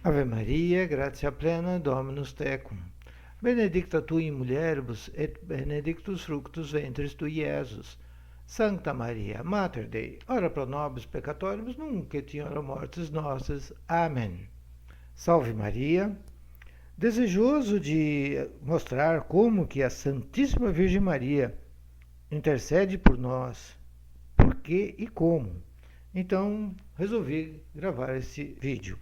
Ave Maria, gratia plena, Dominus tecum. Benedicta tu in mulieribus et benedictus fructus ventris tui, Iesus. Sancta Maria, Mater Dei, ora pro nobis peccatoribus, nunc et in hora mortis nostris. Amém. Salve Maria! Desejoso de mostrar como que a Santíssima Virgem Maria intercede por nós, por quê e como. Então, resolvi gravar esse vídeo.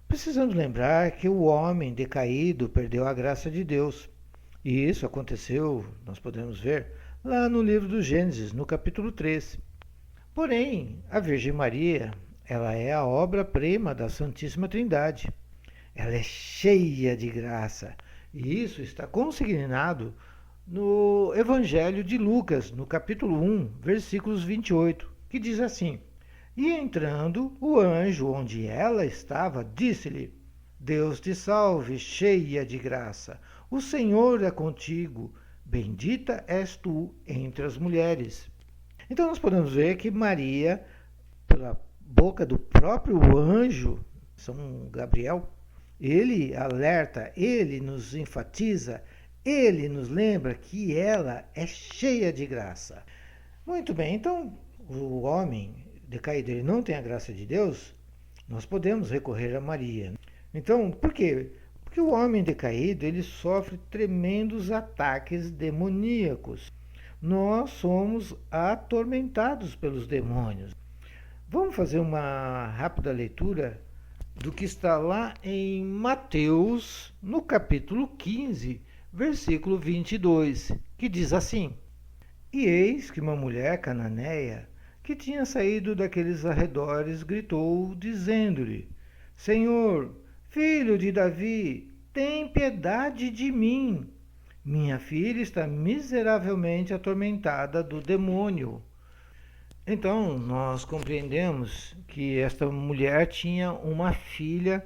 Precisamos lembrar que o homem decaído perdeu a graça de Deus. E isso aconteceu, nós podemos ver, lá no livro do Gênesis, no capítulo 3. Porém, a Virgem Maria, ela é a obra-prima da Santíssima Trindade. Ela é cheia de graça. E isso está consignado no Evangelho de Lucas, no capítulo 1, versículos 28, que diz assim: E entrando, o anjo onde ela estava, disse-lhe: Deus te salve, cheia de graça. O Senhor é contigo. Bendita és tu entre as mulheres. Então nós podemos ver que Maria, pela boca do próprio anjo, São Gabriel, ele alerta, ele nos enfatiza, ele nos lembra que ela é cheia de graça. Muito bem, então o homem decaído, ele não tem a graça de Deus, nós podemos recorrer a Maria. Então, por quê? Porque o homem decaído, ele sofre tremendos ataques demoníacos. Nós somos atormentados pelos demônios. Vamos fazer uma rápida leitura do que está lá em Mateus, no capítulo 15, versículo 22, que diz assim: E eis que uma mulher cananeia, que tinha saído daqueles arredores, gritou, dizendo-lhe: Senhor, filho de Davi, tem piedade de mim. Minha filha está miseravelmente atormentada do demônio. Então, nós compreendemos que esta mulher tinha uma filha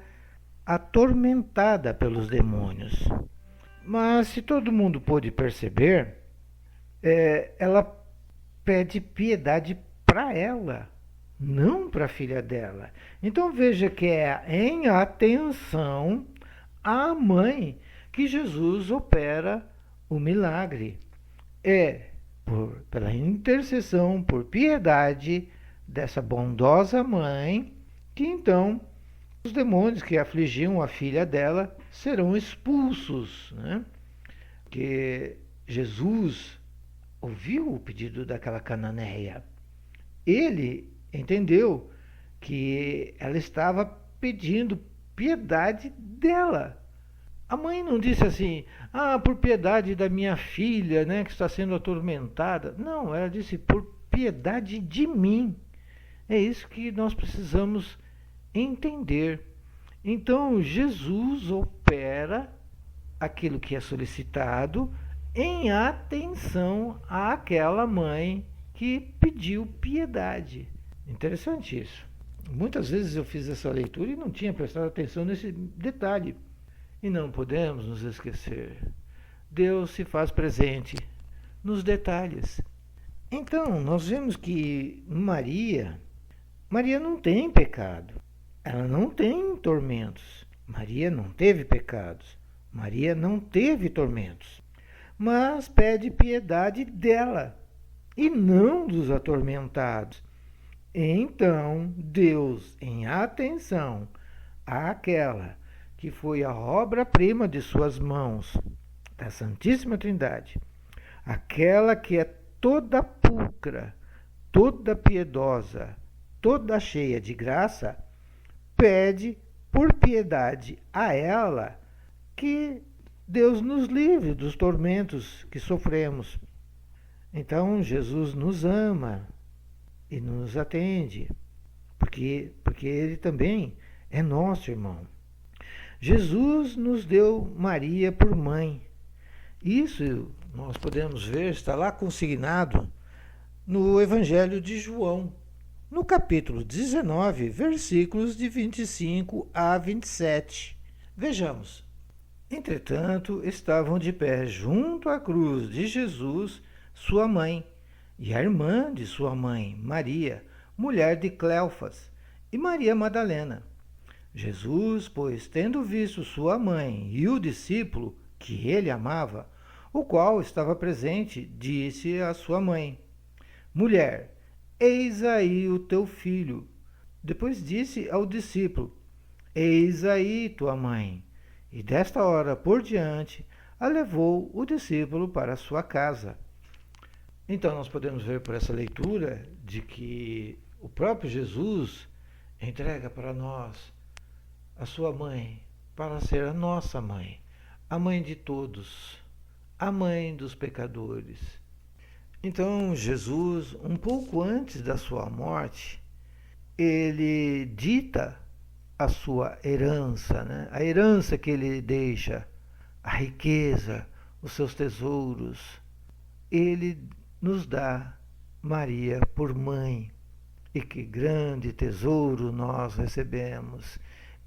atormentada pelos demônios. Mas, se todo mundo pôde perceber, ela pede piedade para ela, não para a filha dela. Então, veja que é em atenção à mãe que Jesus opera o milagre. Pela intercessão, por piedade dessa bondosa mãe, que então os demônios que afligiam a filha dela serão expulsos, né? Que Jesus ouviu o pedido daquela cananeia. Ele entendeu que ela estava pedindo piedade dela. A mãe não disse assim: por piedade da minha filha, né, que está sendo atormentada. Não, ela disse: por piedade de mim. É isso que nós precisamos entender. Então, Jesus opera aquilo que é solicitado em atenção àquela mãe que pediu piedade. Interessante isso. Muitas vezes eu fiz essa leitura e não tinha prestado atenção nesse detalhe. E não podemos nos esquecer. Deus se faz presente nos detalhes. Então, nós vemos que Maria não tem pecado. Ela não tem tormentos. Maria não teve pecados. Maria não teve tormentos. Mas pede piedade dela e não dos atormentados. Então, Deus, em atenção àquela que foi a obra-prima de suas mãos, da Santíssima Trindade, aquela que é toda pulcra, toda piedosa, toda cheia de graça, pede por piedade a ela que Deus nos livre dos tormentos que sofremos. Então, Jesus nos ama e nos atende, porque Ele também é nosso irmão. Jesus nos deu Maria por mãe. Isso nós podemos ver, está lá consignado no Evangelho de João, no capítulo 19, versículos de 25 a 27. Vejamos. Entretanto, estavam de pé junto à cruz de Jesus sua mãe e a irmã de sua mãe, Maria, mulher de Cleofas, e Maria Madalena. Jesus, pois, tendo visto sua mãe e o discípulo que ele amava, o qual estava presente, disse à sua mãe: Mulher, eis aí o teu filho. Depois disse ao discípulo: Eis aí tua mãe. E desta hora por diante, a levou o discípulo para sua casa. Então nós podemos ver por essa leitura de que o próprio Jesus entrega para nós a sua mãe para ser a nossa mãe, a mãe de todos, a mãe dos pecadores. Então Jesus, um pouco antes da sua morte, ele dita a sua herança, né? A herança que ele deixa, a riqueza, os seus tesouros. Ele nos dá Maria por mãe. E que grande tesouro nós recebemos!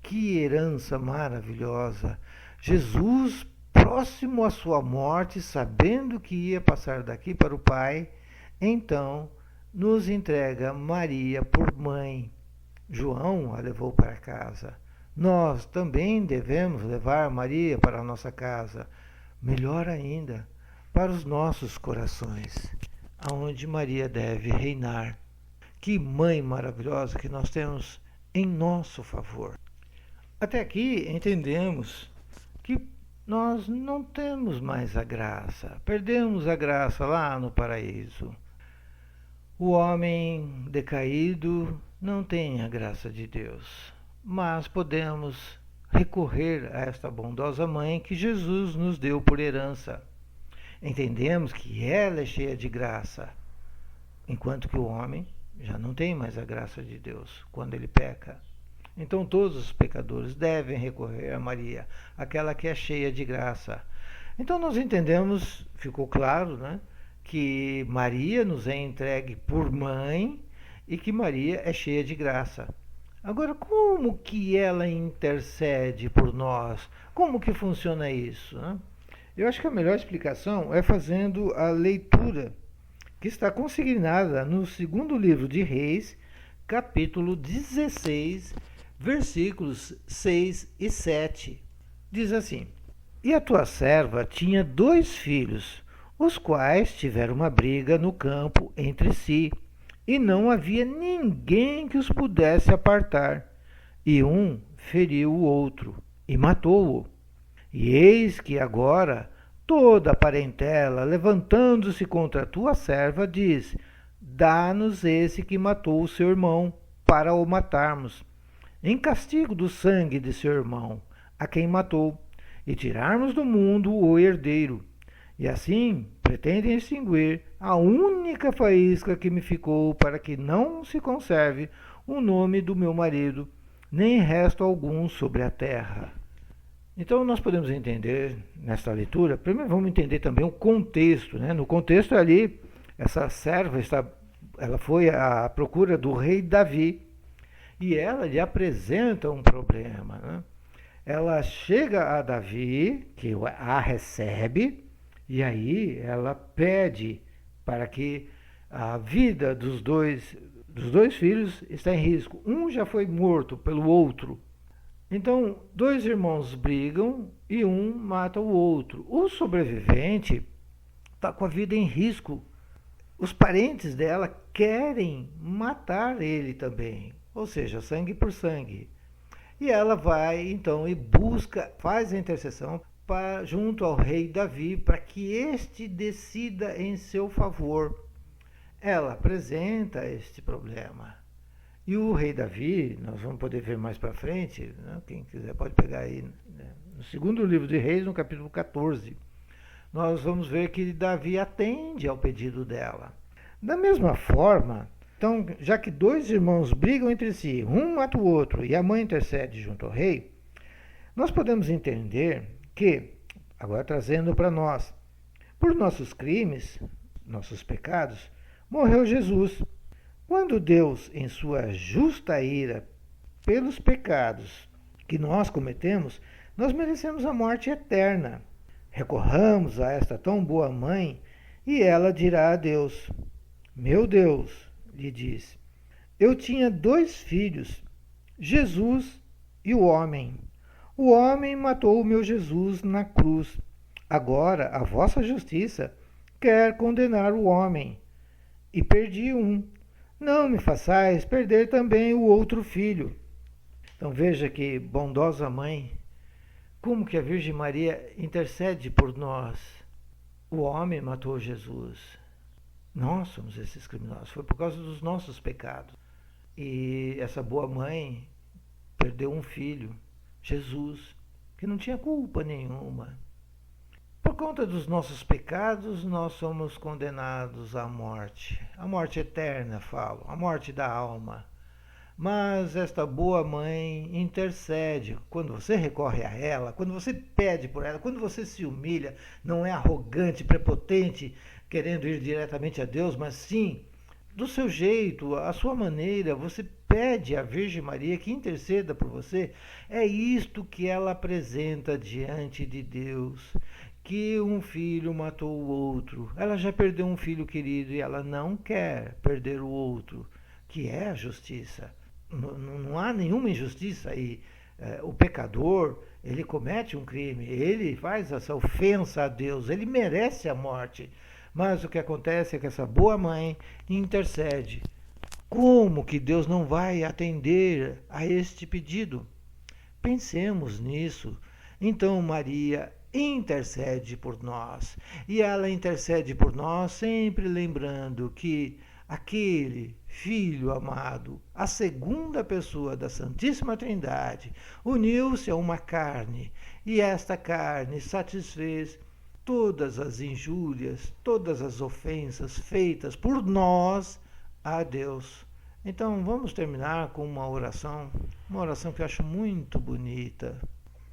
Que herança maravilhosa! Jesus, próximo à sua morte, sabendo que ia passar daqui para o Pai, então nos entrega Maria por mãe. João a levou para casa. Nós também devemos levar Maria para a nossa casa. Melhor ainda, para os nossos corações, aonde Maria deve reinar. Que mãe maravilhosa que nós temos em nosso favor. Até aqui entendemos que nós não temos mais a graça. Perdemos a graça lá no paraíso. O homem decaído não tem a graça de Deus, mas podemos recorrer a esta bondosa mãe que Jesus nos deu por herança. Entendemos que ela é cheia de graça, enquanto que o homem já não tem mais a graça de Deus quando ele peca. Então todos os pecadores devem recorrer a Maria, aquela que é cheia de graça. Então nós entendemos, ficou claro, né, que Maria nos é entregue por mãe e que Maria é cheia de graça. Agora, como que ela intercede por nós? Como que funciona isso, né? Eu acho que a melhor explicação é fazendo a leitura que está consignada no segundo livro de Reis, capítulo 16, versículos 6 e 7. Diz assim: E a tua serva tinha 2 filhos, os quais tiveram uma briga no campo entre si, e não havia ninguém que os pudesse apartar. E um feriu o outro, e matou-o. E eis que agora toda a parentela, levantando-se contra a tua serva, diz: Dá-nos esse que matou o seu irmão, para o matarmos, em castigo do sangue de seu irmão, a quem matou, e tirarmos do mundo o herdeiro. E assim pretendem extinguir a única faísca que me ficou, para que não se conserve o nome do meu marido, nem resto algum sobre a terra. Então nós podemos entender nesta leitura, primeiro vamos entender também o contexto, né? No contexto ali, essa serva ela foi à procura do rei Davi e ela lhe apresenta um problema, né? Ela chega a Davi, que a recebe, e aí ela pede para que a vida dos dois filhos está em risco. Um já foi morto pelo outro. Então, 2 irmãos brigam e um mata o outro. O sobrevivente está com a vida em risco. Os parentes dela querem matar ele também, ou seja, sangue por sangue. E ela vai então e busca, faz a intercessão junto ao rei Davi para que este decida em seu favor. Ela apresenta este problema. E o rei Davi, nós vamos poder ver mais para frente, né? Quem quiser pode pegar aí, né? No segundo livro de Reis, no capítulo 14, nós vamos ver que Davi atende ao pedido dela. Da mesma forma, então, já que 2 irmãos brigam entre si, um mata o outro e a mãe intercede junto ao rei, nós podemos entender que, agora trazendo para nós, por nossos crimes, nossos pecados, morreu Jesus. Quando Deus, em sua justa ira pelos pecados que nós cometemos, nós merecemos a morte eterna. Recorramos a esta tão boa mãe e ela dirá a Deus: Meu Deus, lhe diz, eu tinha 2 filhos, Jesus e o homem. O homem matou o meu Jesus na cruz. Agora a vossa justiça quer condenar o homem. E perdi um. Não me façais perder também o outro filho. Então veja que bondosa mãe, como que a Virgem Maria intercede por nós. O homem matou Jesus. Nós somos esses criminosos. Foi por causa dos nossos pecados. E essa boa mãe perdeu um filho, Jesus, que não tinha culpa nenhuma. Por conta dos nossos pecados, nós somos condenados à morte eterna, falo, a morte da alma. Mas esta boa mãe intercede. Quando você recorre a ela, quando você pede por ela, quando você se humilha, não é arrogante, prepotente, querendo ir diretamente a Deus, mas sim, do seu jeito, à sua maneira, você pede à Virgem Maria que interceda por você. É isto que ela apresenta diante de Deus. Que um filho matou o outro. Ela já perdeu um filho querido e ela não quer perder o outro, que é a justiça. Não há nenhuma injustiça aí. O pecador, ele comete um crime, ele faz essa ofensa a Deus, ele merece a morte. Mas o que acontece é que essa boa mãe intercede. Como que Deus não vai atender a este pedido? Pensemos nisso. Então Maria intercede por nós. E ela intercede por nós sempre lembrando que aquele Filho amado, a segunda pessoa da Santíssima Trindade, uniu-se a uma carne, e esta carne satisfez todas as injúrias, todas as ofensas feitas por nós a Deus. Então vamos terminar com uma oração que eu acho muito bonita.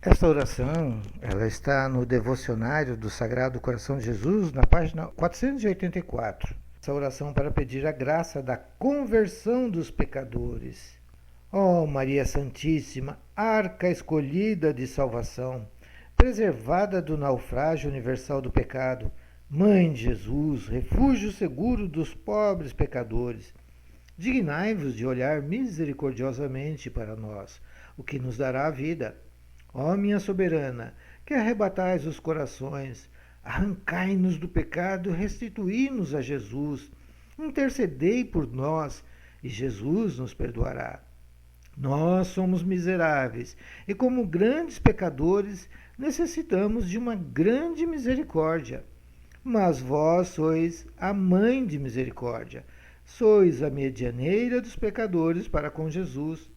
Esta oração, ela está no devocionário do Sagrado Coração de Jesus, na página 484. Essa oração para pedir a graça da conversão dos pecadores. Ó Maria Santíssima, arca escolhida de salvação, preservada do naufrágio universal do pecado, Mãe de Jesus, refúgio seguro dos pobres pecadores, dignai-vos de olhar misericordiosamente para nós, o que nos dará a vida. Ó minha soberana, que arrebatais os corações, arrancai-nos do pecado, restituí-nos a Jesus, intercedei por nós, e Jesus nos perdoará. Nós somos miseráveis, e como grandes pecadores, necessitamos de uma grande misericórdia. Mas vós sois a mãe de misericórdia, sois a medianeira dos pecadores para com Jesus.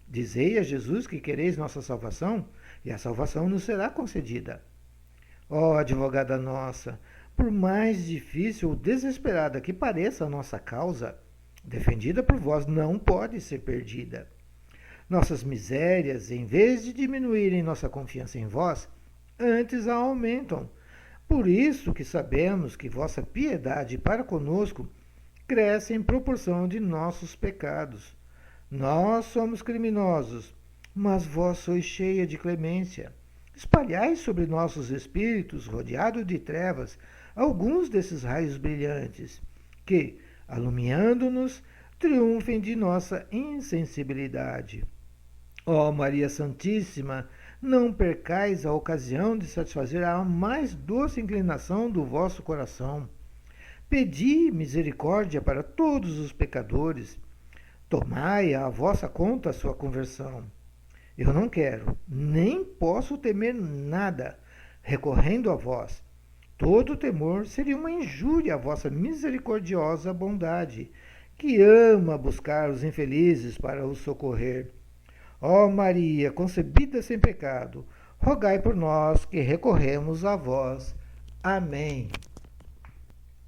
Dizei a Jesus que quereis nossa salvação, e a salvação nos será concedida. Ó advogada nossa, por mais difícil ou desesperada que pareça a nossa causa, defendida por vós não pode ser perdida. Nossas misérias, em vez de diminuírem nossa confiança em vós, antes a aumentam. Por isso que sabemos que vossa piedade para conosco cresce em proporção de nossos pecados. Nós somos criminosos, mas vós sois cheia de clemência. Espalhai sobre nossos espíritos, rodeados de trevas, alguns desses raios brilhantes, que, alumiando-nos, triunfem de nossa insensibilidade. Ó Maria Santíssima, não percais a ocasião de satisfazer a mais doce inclinação do vosso coração. Pedi misericórdia para todos os pecadores. Tomai à vossa conta a sua conversão. Eu não quero, nem posso temer nada, recorrendo a vós. Todo temor seria uma injúria à vossa misericordiosa bondade, que ama buscar os infelizes para os socorrer. Ó Maria, concebida sem pecado, rogai por nós que recorremos a vós. Amém.